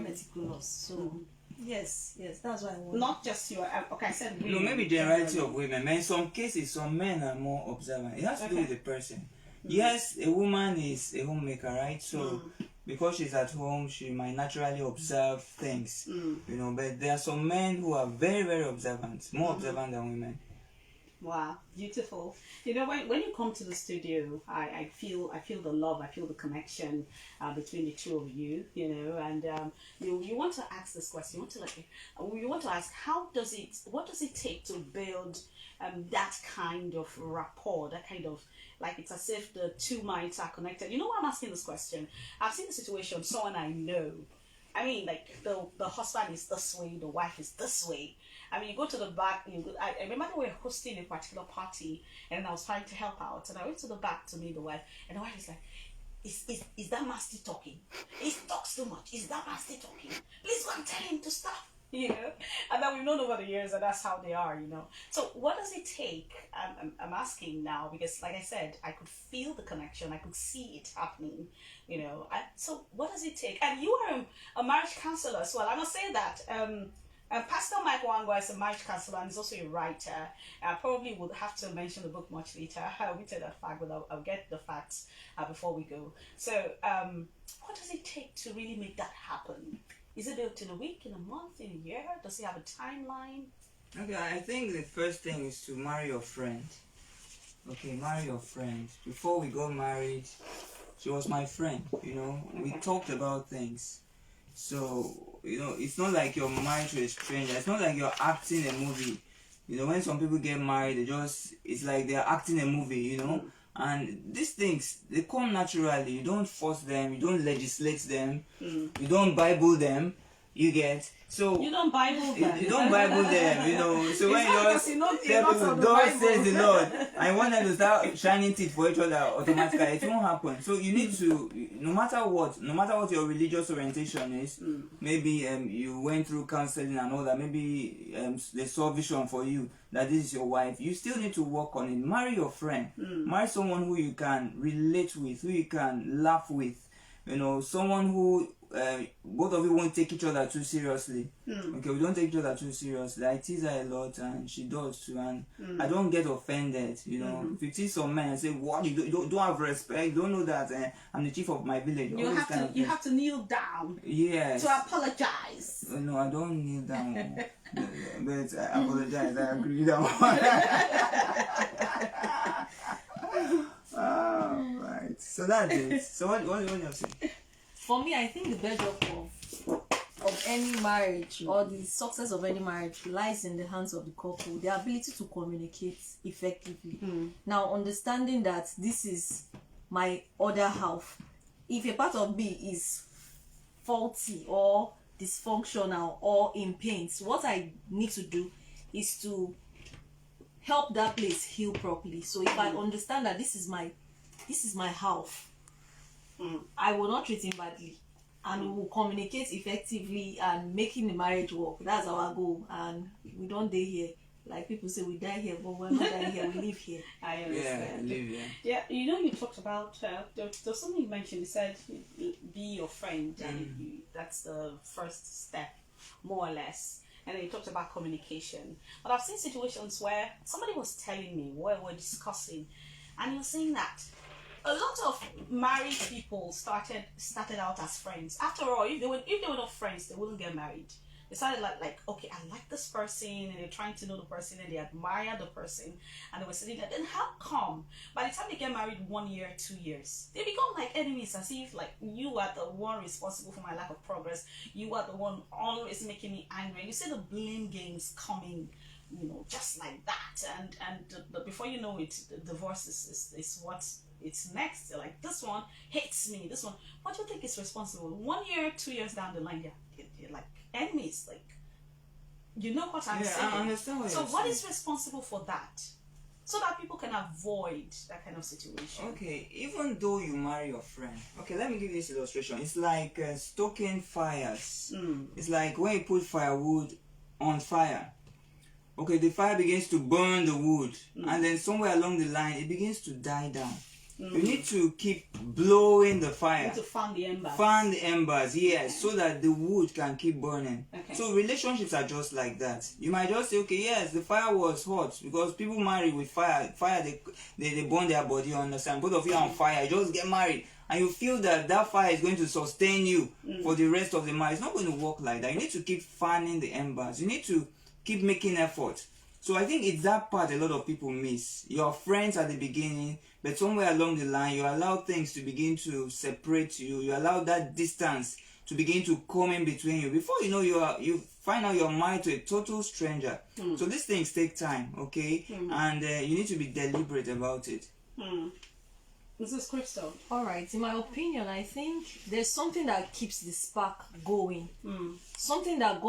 meticulous. So yes, that's why I want. Not just your okay. I said women. No, maybe generality of women. In some cases, some men are more observant. It has to do with the person. Yes, a woman is a homemaker, right? So because she's at home, she might naturally observe things, you know. But there are some men who are very, very observant, more observant than women. Wow, beautiful. You know, when you come to the studio, I feel the love, I feel the connection between the two of you. You know, and you want to ask this question. You want to ask, what does it take to build that kind of rapport, that kind of, like, it's as if the two minds are connected. You know why I'm asking this question? I've seen the situation, someone I know. I mean, like, the husband is this way, the wife is this way. I mean, you go to the back, I remember we were hosting a particular party, and I was trying to help out, and I went to the back to meet the wife, and the wife is like, is that Masty talking? He talks too much. Is that Masty talking? Please go and tell him to stop. You know, and then we've known over the years that that's how they are, you know. So what does it take? I'm asking now because, like I said, I could feel the connection, I could see it happening, you know. So what does it take? And you are a marriage counselor as well. I must say that Pastor Mike Wangwa is a marriage counselor and is also a writer. I probably would have to mention the book much later. I omitted that fact, but I'll get the facts before we go. So what does it take to really make that happen? Is it built in a week, in a month, in a year? Does it have a timeline? Okay, I think the first thing is to marry your friend. Okay, marry your friend. Before we got married, she was my friend, you know. Okay. We talked about things. So, you know, it's not like you're married to a stranger. It's not like you're acting a movie. You know, when some people get married, it's like they're acting a movie, you know. And these things, they come naturally. You don't force them. You don't legislate them. You don't Bible them. You get. So you don't Bible them. You don't Bible them, you know. So when you tell people, "God says the Lord," I want them to start shining teeth for each other automatically, it won't happen. So you need to, no matter what your religious orientation is, maybe you went through counseling and all that, maybe they saw vision for you that this is your wife, you still need to work on it. Marry your friend. Marry someone who you can relate with, who you can laugh with, you know, someone who both of you won't take each other too seriously. Okay, we don't take each other too seriously. I tease her a lot and she does too, and I don't get offended, you know. If you tease some men and say, what, you don't have respect, you don't know that I'm the chief of my village. You have to kneel down. Yes. To apologize. No, I don't kneel down. But I apologize, I agree that one. Right. So that's it. So what do you have to say? For me, I think the bedrock of any marriage or the success of any marriage lies in the hands of the couple, the ability to communicate effectively. Now, understanding that this is my other half. If a part of me is faulty or dysfunctional or in pain, what I need to do is to help that place heal properly. So if I understand that this is my half, I will not treat him badly, and we will communicate effectively and making the marriage work. That's our goal, and we don't die here. Like people say, we die here, but we're not dying here. We live here. I understand. Yeah, live here. Yeah, you know, you talked about there's something you mentioned. You said be your friend, and that's the first step, more or less. And then you talked about communication. But I've seen situations where somebody was telling me, where we're discussing, and you're saying that a lot of married people started out as friends. After all, if they were not friends, they wouldn't get married. They started like, okay, I like this person, and they're trying to know the person, and they admire the person, and they were sitting there. Then how come by the time they get married 1 year, 2 years, they become like enemies, as if like you are the one responsible for my lack of progress. You are the one always making me angry. And you see the blame games coming, you know, just like that. And before you know it, the divorce is what it's next. Like, this one hates me, this one. What do you think is responsible? 1 year, 2 years down the line, you're like enemies. Like, you know what I'm saying? I understand what so you're what saying. is responsible for that, so that people can avoid that kind of situation? Okay, even though you marry your friend, okay, let me give you this illustration. It's like stoking fires. It's like when you put firewood on fire. Okay, the fire begins to burn the wood, and then somewhere along the line it begins to die down. You need to keep blowing the fire. You need to fan the embers. Fan the embers, yes, so that the wood can keep burning. Okay. So relationships are just like that. You might just say, okay, yes, the fire was hot because people marry with fire. Fire, they burn their body, you understand? Both of you are on fire, you just get married. And you feel that that fire is going to sustain you for the rest of the marriage. It's not going to work like that. You need to keep fanning the embers. You need to keep making effort. So I think it's that part a lot of people miss. You're friends at the beginning, but somewhere along the line, you allow things to begin to separate you. You allow that distance to begin to come in between you. Before you know, you find out you're married to a total stranger. So these things take time, okay? And you need to be deliberate about it. This is Crystal. All right, in my opinion, I think there's something that keeps the spark going. Something that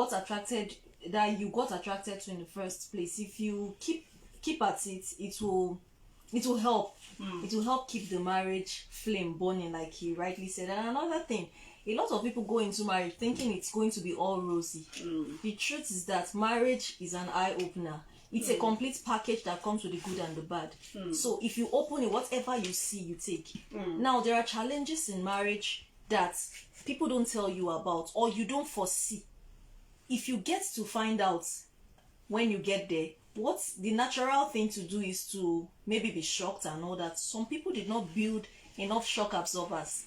you got attracted to in the first place. If you keep at it, it will help. It will help keep the marriage flame burning, like he rightly said. And another thing, a lot of people go into marriage thinking it's going to be all rosy. The truth is that marriage is an eye-opener. It's a complete package that comes with the good and the bad. So if you open it, whatever you see, you take. Now, there are challenges in marriage that people don't tell you about or you don't foresee. If you get to find out when you get there, what's the natural thing to do is to maybe be shocked and all that. Some people did not build enough shock absorbers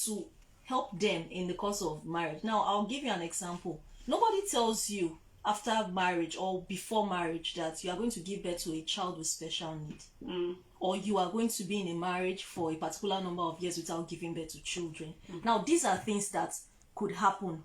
to help them in the course of marriage. Now, I'll give you an example. Nobody tells you after marriage or before marriage that you are going to give birth to a child with special need, or you are going to be in a marriage for a particular number of years without giving birth to children. Now, these are things that could happen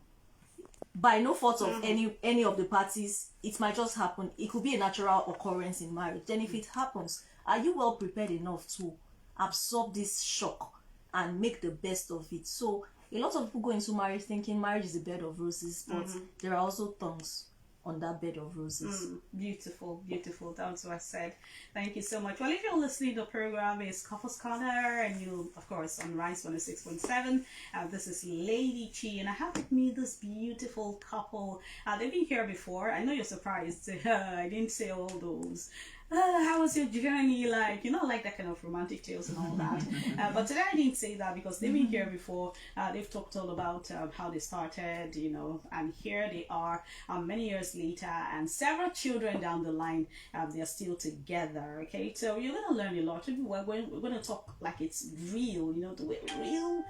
by no fault of any of the parties. It might just happen. It could be a natural occurrence in marriage. Then if it happens, are you well prepared enough to absorb this shock and make the best of it? So a lot of people go into marriage thinking marriage is a bed of roses, but there are also thorns on that bed of roses. Beautiful, beautiful. That's what I said. Thank you so much. Well, if you're listening, the program is Couples Corner, and you, of course, on Rise 106.7. This is Lady Chi, and I have with me this beautiful couple. They've been here before. I know you're surprised. I didn't say all those. How was your journey like? You know, like that kind of romantic tales and all that. But today I didn't say that because they've been here before. They've talked all about how they started, you know, and here they are many years later and several children down the line. They're still together, okay? So you're going to learn a lot. We're going to talk like it's real, you know, the way real,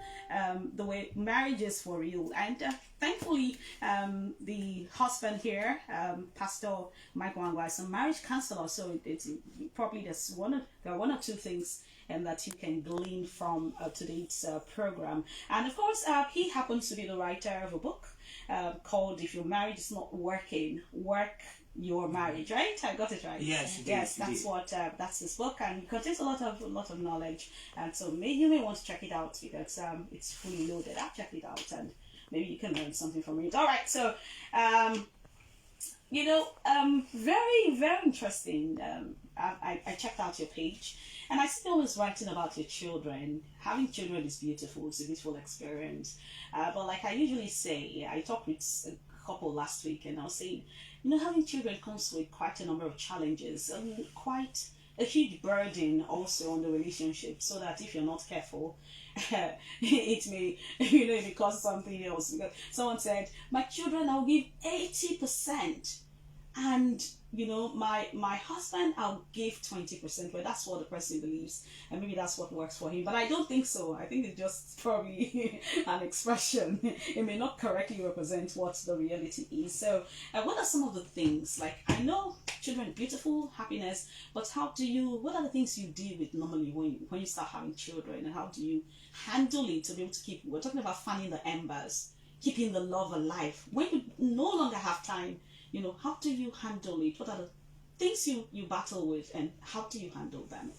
the way marriage is for real. And thankfully, the husband here, Pastor Mike Wangwa, is a marriage counselor, so it's probably there are one or two things that you can glean from today's program. And of course, he happens to be the writer of a book called "If Your Marriage Is Not Working, Work Your Marriage." Right? I got it right. Yes. That's his book, and it contains a lot of knowledge. And so you may want to check it out because it's fully loaded. I'll check it out, and maybe you can learn something from it. All right, so. You know, very, very interesting. I checked out your page, and I see always writing about your children. Having children is beautiful. It's a beautiful experience. But like I usually say, I talked with a couple last week, and I was saying, you know, having children comes with quite a number of challenges and quite a huge burden also on the relationship, so that if you're not careful, it may cause something else. Because someone said, my children, I'll give 80%, and you know, my husband, I'll give 20%. But that's what the person believes, and maybe that's what works for him. But I don't think so. I think it's just probably an expression. It may not correctly represent what the reality is. So what are some of the things? Like, I know children are beautiful, happiness, but what are the things you deal with normally when you start having children, and how do you handle it to be able to keep, we're talking about fanning the embers, keeping the love alive when you no longer have time? You know, how do you handle it? What are the things you battle with, and how do you handle them?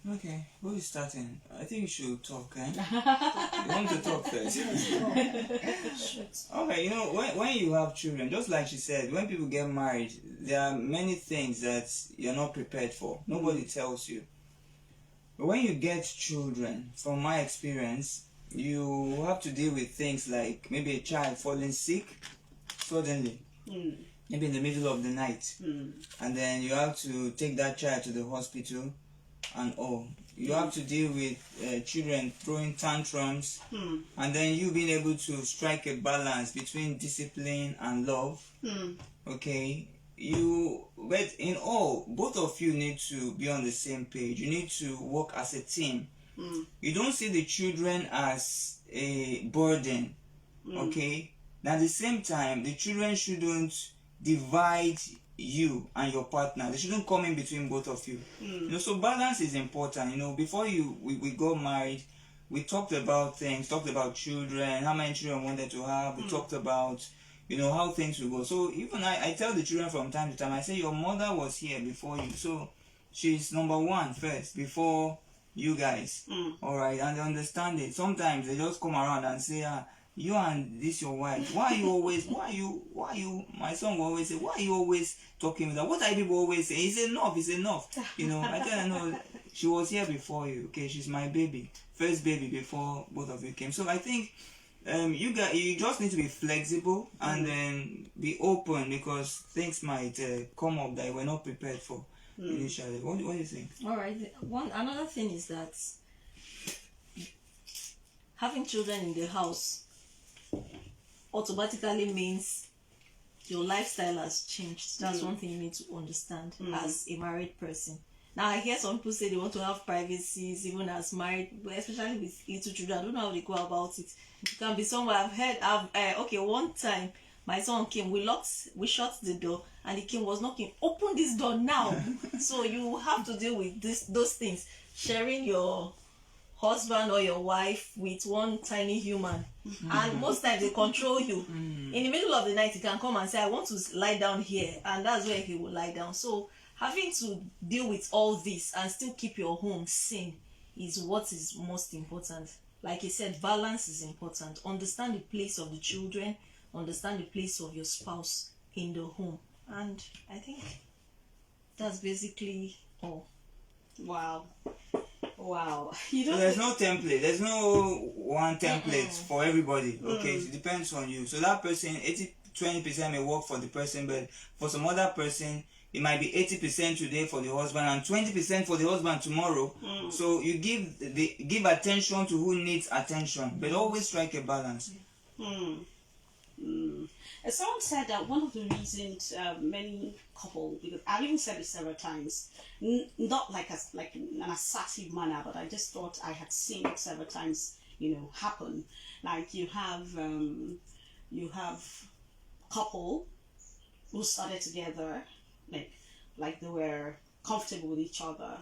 Okay, who is starting? I think you should talk, eh? You want to talk first? Okay, you know, when you have children, just like she said, when people get married, there are many things that you're not prepared for. Nobody tells you. But when you get children, from my experience, you have to deal with things like maybe a child falling sick suddenly, maybe in the middle of the night, and then you have to take that child to the hospital, and You have to deal with children throwing tantrums, and then you being able to strike a balance between discipline and love. Okay, but in all, both of you need to be on the same page. You need to work as a team. You don't see the children as a burden. Okay, now at the same time, the children shouldn't divide you and your partner. They shouldn't come in between both of you. So balance is important. Before we got married, we talked about things, talked about children, how many children we wanted to have. We talked about how things will go. So even I tell the children from time to time, I say your mother was here before you, so she's number one first before you guys. All right, and they understand it. Sometimes they just come around and say, you and this your wife, my son will always say, why are you always talking with that? What are people always say? It's enough. I tell her, no, she was here before you. Okay, she's my baby, first baby before both of you came. So I think you just need to be flexible and then be open, because things might come up that we're not prepared for initially. What do you think? All right. Another thing is that having children in the house automatically means your lifestyle has changed. That's one thing you need to understand as a married person. Now, I hear some people say they want to have privacies even as married, but especially with little children. I don't know how they go about it. It can be somewhere. Okay, one time my son came, we shut the door, and he came, was knocking, open this door now. So you have to deal with those things. Sharing your husband or your wife with one tiny human, and most times they control you. In the middle of the night, he can come and say, I want to lie down here, and that's where he will lie down. So having to deal with all this and still keep your home sane is what is most important. Like I said, balance is important. Understand the place of the children, understand the place of your spouse in the home, and I think that's basically all. Wow. There's no template. There's no one template for everybody. Okay, it depends on you. So that person, 20% may work for the person, but for some other person, it might be 80% today for the husband and 20% for the husband tomorrow. So you give attention to who needs attention, but always strike a balance. Someone said that one of the reasons many couples, because I've even said it several times, not like in an assertive manner, but I just thought I had seen it several times, happen. Like you have couple who started together, like they were comfortable with each other,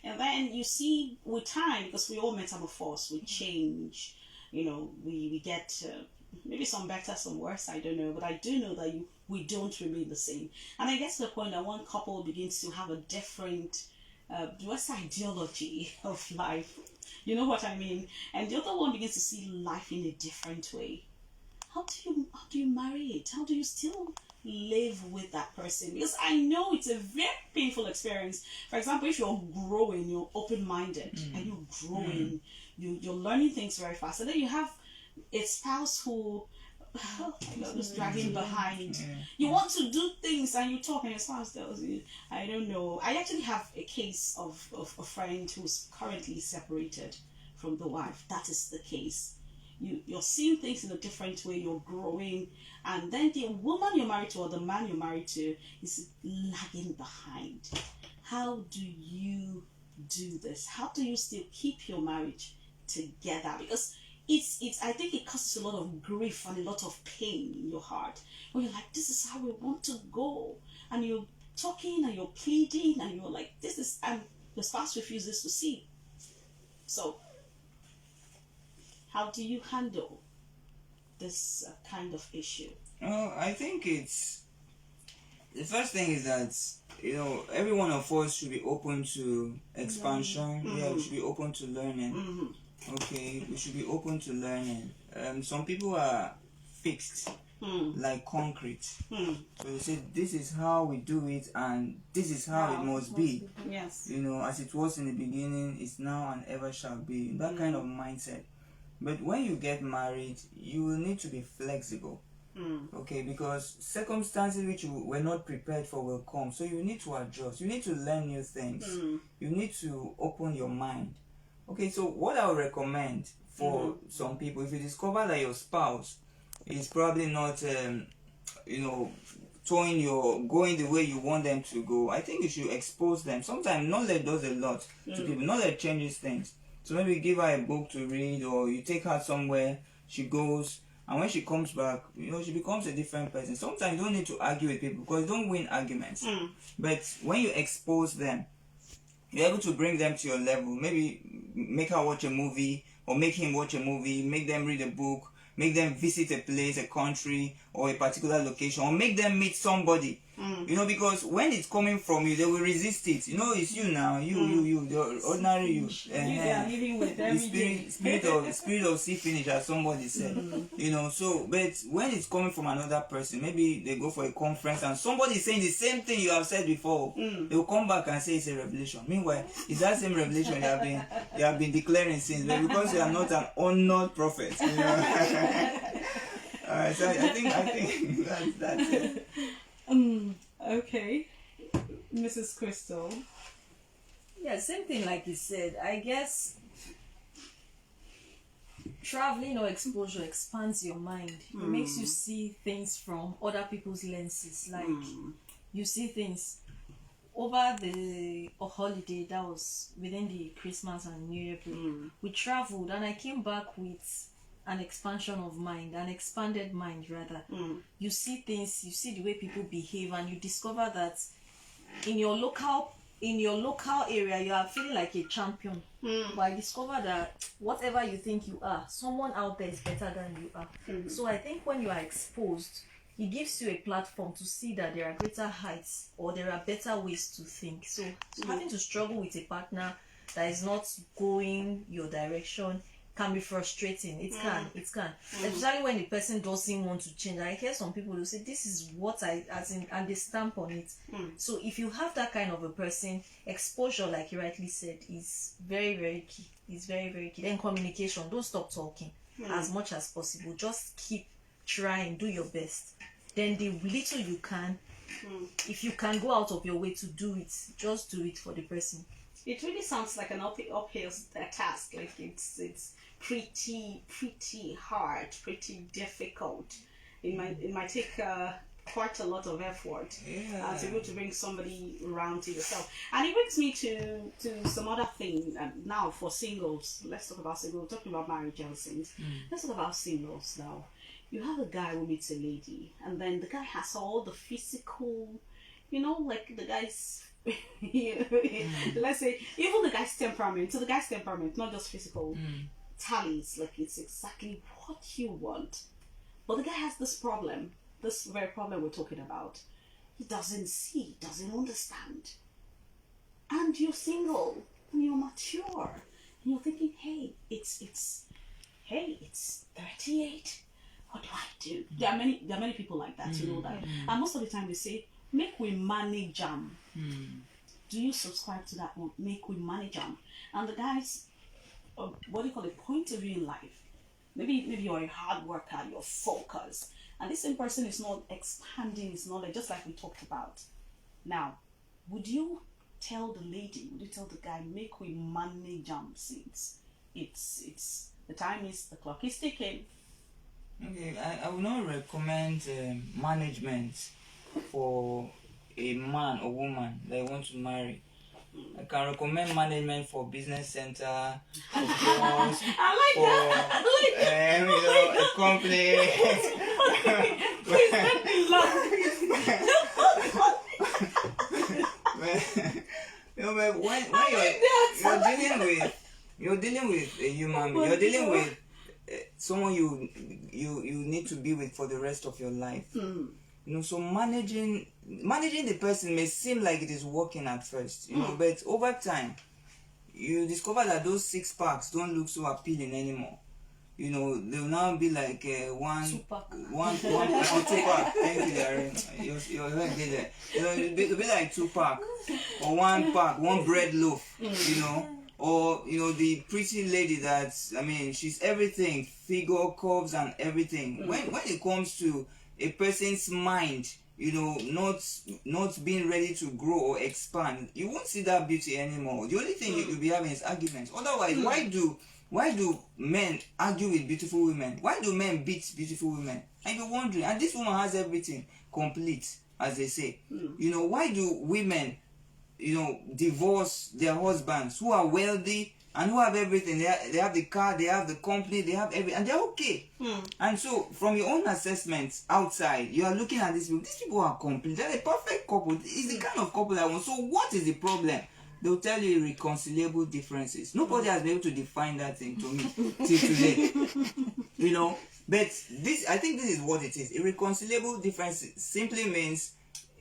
and then you see with time, because we all metamorphose, we change, we get maybe some better, some worse, I don't know, but I do know that we don't remain the same. And I guess the point that one couple begins to have a different ideology of life, you know what I mean, and the other one begins to see life in a different way. How do you marry it? How do you still live with that person? Because I know it's a very painful experience. For example, if you're growing, you're open-minded, and you're growing, you're learning things very fast, and then you have a spouse who is dragging behind. You want to do things and you talk and your spouse tells you, I don't know. I actually have a case of a friend who's currently separated from the wife. That is the case. You're seeing things in a different way, you're growing, and then the woman you're married to or the man you're married to is lagging behind. How do you do this? How do you still keep your marriage together? Because I think it causes a lot of grief and a lot of pain in your heart when you're like, this is how we want to go, and you're talking and you're pleading and you're like, this is, and the spouse refuses to see. So how do you handle this kind of issue? I think the first thing is that every one of us should be open to expansion. We should be open to learning. Okay, we should be open to learning. Some people are fixed like concrete. So they say this is how we do it and this is how it must be. Yes. As it was in the beginning, it's now and ever shall be. That kind of mindset. But when you get married, you will need to be flexible. Okay, because circumstances which you were not prepared for will come. So you need to adjust. You need to learn new things. You need to open your mind. Okay, so what I would recommend for some people, if you discover that your spouse is probably not, going the way you want them to go, I think you should expose them. Sometimes knowledge does a lot to people. Knowledge changes things. So maybe you give her a book to read, or you take her somewhere, she goes, and when she comes back, she becomes a different person. Sometimes you don't need to argue with people because you don't win arguments. But when you expose them, you're able to bring them to your level. Maybe make her watch a movie, or make him watch a movie, make them read a book, make them visit a place, a country, or a particular location, or make them meet somebody. Because when it's coming from you, they will resist it. It's you now, you, the ordinary you. They are living with every spirit of sea finish, as somebody said. So, but when it's coming from another person, maybe they go for a conference and somebody is saying the same thing you have said before. They will come back and say it's a revelation. Meanwhile, it's that same revelation they have been declaring since, but because you are not an honored prophet. Alright, so I think that's it. Okay, Mrs. Crystal. Yeah, same thing like you said. I guess traveling or exposure expands your mind. It makes you see things from other people's lenses. Like you see things over the holiday that was within the Christmas and New Year period. We traveled and I came back with an expansion of mind, an expanded mind rather. You see things, you see the way people behave, and you discover that in your local area you are feeling like a champion. But I discovered that whatever you think you are, someone out there is better than you are. So I think when you are exposed, it gives you a platform to see that there are greater heights or there are better ways to think. So having to struggle with a partner that is not going your direction can be frustrating. It can. Especially when the person doesn't want to change. I hear some people who say, this is what and they stamp on it. So if you have that kind of a person, exposure, like you rightly said, is very, very key. It's very, very key. Then communication. Don't stop talking as much as possible. Just keep trying. Do your best. Then the little you can, if you can go out of your way to do it, just do it for the person. It really sounds like an uphill task. Like it's pretty hard, pretty difficult. It might take quite a lot of effort to be able to bring somebody around to yourself. And it brings me to some other thing now for singles. Let's talk about singles. We're talking about marriage and things. Let's talk about singles now. You have a guy who meets a lady, and then the guy has all the physical, like the guy's let's say even the guy's temperament. So the guy's temperament, not just physical, tallies. Like it's exactly what you want. But the guy has this very problem we're talking about. He doesn't see, doesn't understand. And you're single and you're mature and you're thinking, hey, it's 38. What do I do? There are many people like that, you know that. And most of the time they say, make we manage them. Do you subscribe to that one? Make we manage them. And the guys, what do you call it, point of view in life. Maybe you're a hard worker, you're focused. And this same person is not expanding his knowledge, just like we talked about. Now, would you tell the lady, would you tell the guy, make we manage them since it's the clock is ticking. Okay, I would not recommend management for a man or woman that want to marry. I can recommend management for business center, for jobs, a company. Please let me laugh. But when you're dealing with a human being, you're dealing with someone you need to be with for the rest of your life. So managing the person may seem like it is working at first, but over time you discover that those 6 packs don't look so appealing anymore. They'll now be like one 2-pack. Thank you, Darren. You're right there. It'll be like 2-pack or 1 pack, 1 bread loaf. or the pretty lady that, I mean, she's everything, figure, curves and everything. When it comes to a person's mind, not being ready to grow or expand, you won't see that beauty anymore. The only thing you'll be having is arguments. Otherwise, why do men argue with beautiful women? Why do men beat beautiful women? And you're wondering, and this woman has everything complete, as they say. Why do women divorce their husbands who are wealthy and who have everything? They have the car, they have the company, they have everything, and they're okay. And so, from your own assessment outside, you are looking at these people. These people are complete. They're a perfect couple. It's the kind of couple I want. So, what is the problem? They'll tell you irreconcilable differences. Nobody has been able to define that thing to me till today. But I think this is what it is. Irreconcilable differences simply means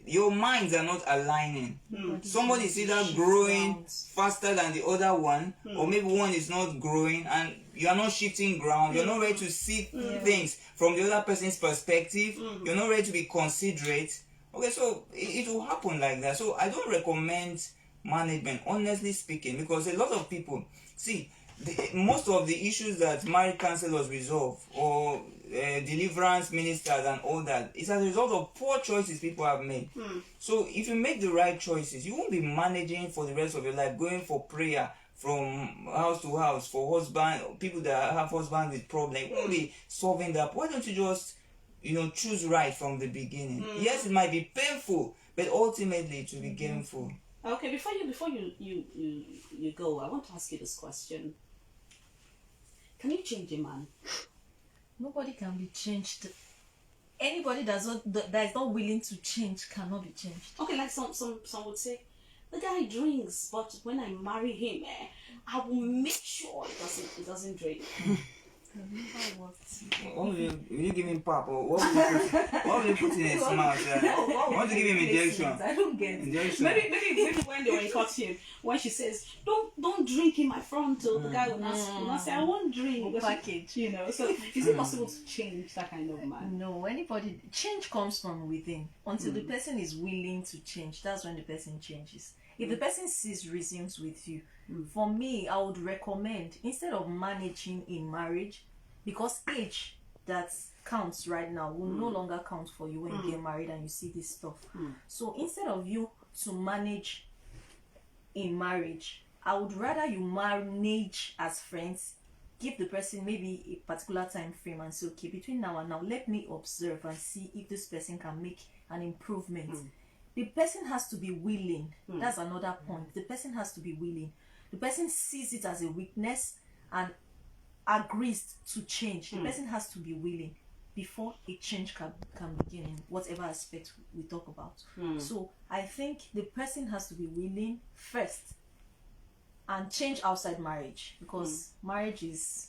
your minds are not aligning. Somebody is either growing faster than the other one, or maybe one is not growing and you are not shifting ground. You're not ready to see things from the other person's perspective. You're not ready to be considerate. Okay, so it will happen like that. So I don't recommend management, honestly speaking, because a lot of people see most of the issues that marriage counselors resolve, or deliverance ministers and all that, is as a result of poor choices people have made. So if you make the right choices, you won't be managing for the rest of your life, going for prayer from house to house for people that have husbands with problems. You won't be solving that. Why don't you just choose right from the beginning? Yes, it might be painful, but ultimately it will be gainful. Okay, before you go, I want to ask you this question. Can you change a man? Nobody can be changed. Anybody that is not willing to change cannot be changed. Okay, like some would say, the guy drinks, but when I marry him, I will make sure he doesn't drink. What will you give him pap, or what will you put in his mouth? Want to give him injection? I don't get injection. Maybe when they were in court here, when she says, don't drink in my front, the guy will not say, I won't drink. Package. So is it possible to change that kind of man? No, change comes from within. Until the person is willing to change, that's when the person changes. If the person sees reasons with you, for me, I would recommend, instead of managing in marriage, because age that counts right now will no longer count for you when you get married and you see this stuff. So instead of you to manage in marriage, I would rather you manage as friends. Give the person maybe a particular time frame and say, okay, between now and now, let me observe and see if this person can make an improvement. The person has to be willing. That's another point. The person has to be willing. The person sees it as a weakness and agrees to change. The person has to be willing before a change can begin in whatever aspect we talk about. So I think the person has to be willing first and change outside marriage, because marriage is...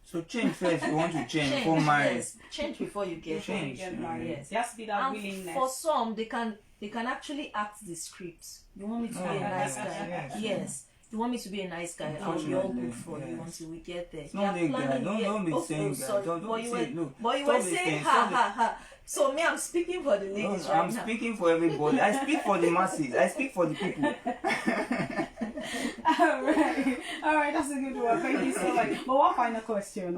So change first. You want to change before marriage. Yes. Change before you get married. Yes. There has to be that willingness. For some, they can actually act the script. You want me to be a nice guy? Yes. You want me to be a nice guy? I'll be all good for you until we get there. Don't be saying that. Don't say no. But you were saying ha. So me, I'm speaking for the ladies right now. I'm speaking for everybody. I speak for the masses. I speak for the people. All right, that's a good one. Thank you so much. But one final question.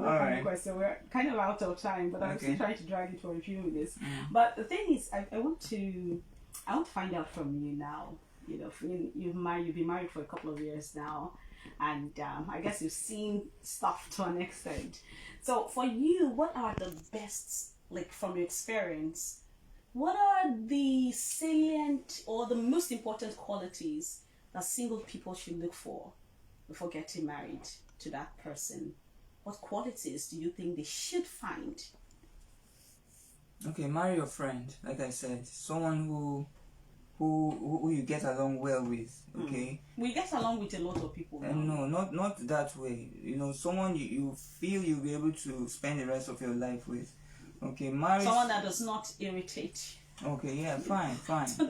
We're kind of out of time, but I'm still trying to drag it for a few minutes. But the thing is, I want to find out from you now. You've been married for a couple of years now, and I guess you've seen stuff to an extent. So for you, what are the best, like from your experience, what are the salient or the most important qualities that single people should look for before getting married to that person? What qualities do you think they should find? Okay, marry your friend. Like I said, someone who you get along well with. Okay, we get along with a lot of people. No, not that way. Someone you feel you'll be able to spend the rest of your life with. Okay, marry someone that does not irritate. Okay, yeah, fine,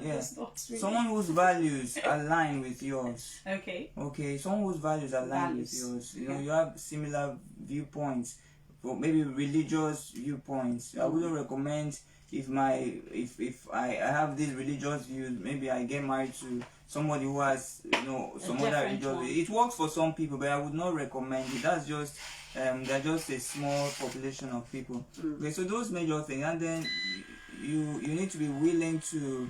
yeah. Someone whose values align with yours. Okay, someone whose values align with yours. You have similar viewpoints, or maybe religious viewpoints. I wouldn't recommend if I have these religious views, maybe I get married to somebody who has, some other different religion. one. It works for some people, but I would not recommend it. That's just they're just a small population of people. Okay, so those major things, and then you need to be willing to